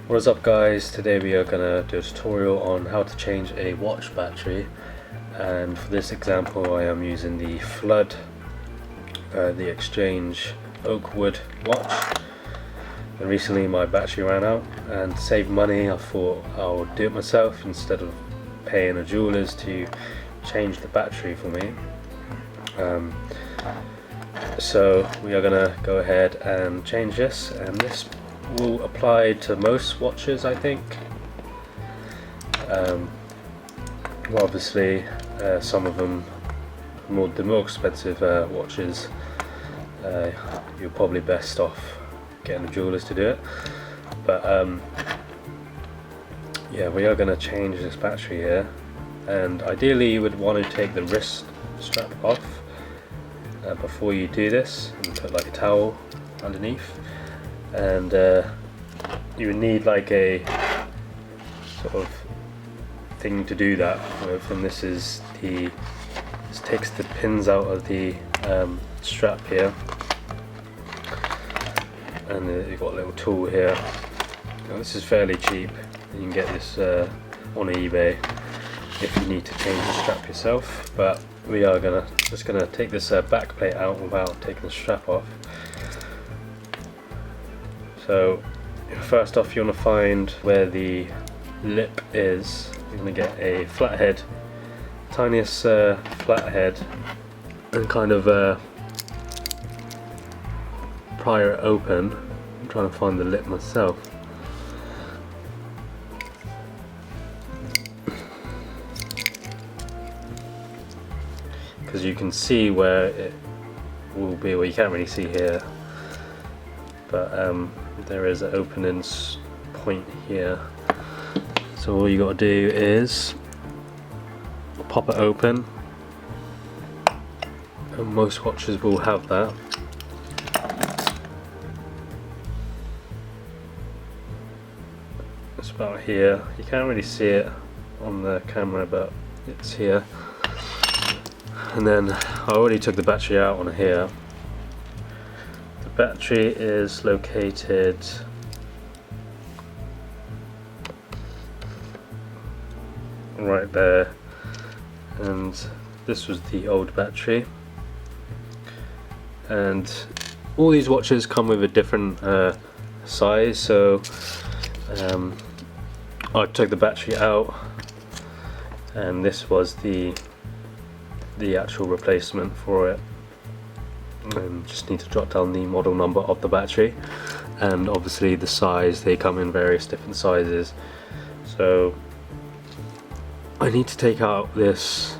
What is up guys, today we are going to do a tutorial on how to change a watch battery, and for this example I am using the Flood, the Exchange oak wood watch. And recently my battery ran out, and to save money I thought I'll do it myself instead of paying a jeweler's to change the battery for me. So we are going to go ahead and change this, and this will apply to most watches, I think. Well, obviously some of them, the more expensive watches, you're probably best off getting the jewelers to do it, but yeah, we are going to change this battery here, and ideally you would want to take the wrist strap off before you do this, and put like a towel underneath, and you would need like a sort of thing to do that with, and this takes the pins out of the strap here, and you've got a little tool here. Now, this is fairly cheap, you can get this on eBay if you need to change the strap yourself, but we are just gonna take this back plate out without taking the strap off. So first off, you want to find where the lip is. You're going to get a flathead, tiniest flathead, and kind of pry it open. I'm trying to find the lip myself. Because you can see where it will be, well you can't really see here, but there is an opening point here. So all you got to do is pop it open, and most watches will have that. It's about here, you can't really see it on the camera, but it's here. And then I already took the battery out on here. The battery is located right there, and this was the old battery. And all these watches come with a different size, so I took the battery out, and this was the actual replacement for it. And just need to jot down the model number of the battery, and obviously the size. They come in various different sizes, so I need to take out this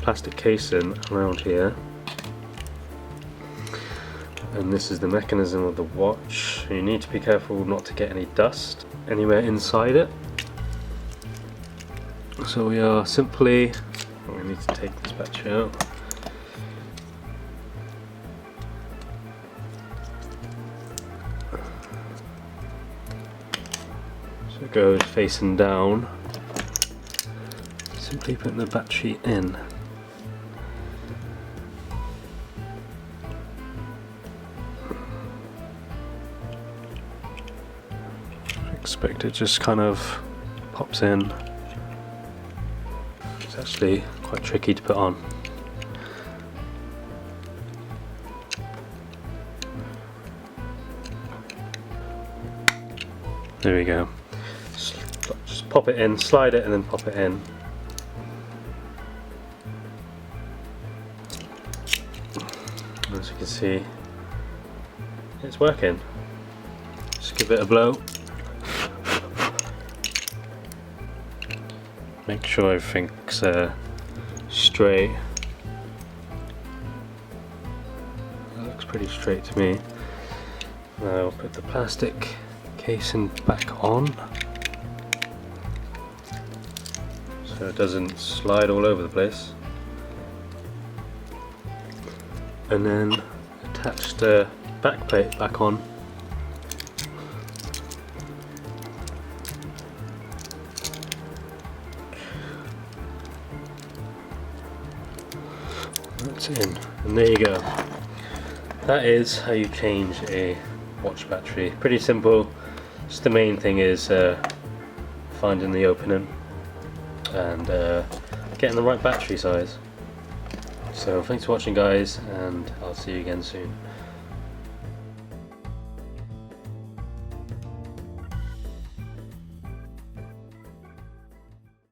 plastic casing around here, and this is the mechanism of the watch. You need to be careful not to get any dust anywhere inside it. So we are simply, we need to take this battery out. So it goes facing down. Simply putting the battery in. I expect it just kind of pops in. It's actually quite tricky to put on. There we go. Just pop it in, slide it, and then pop it in. As you can see, it's working. Just give it a blow. Make sure everything's straight. That looks pretty straight to me. Now I'll put the plastic casing back on, so it doesn't slide all over the place. And then attach the back plate back on. That's in, and there you go. That is how you change a watch battery. Pretty simple. Just the main thing is finding the opening and getting the right battery size. So thanks for watching guys, and I'll see you again soon.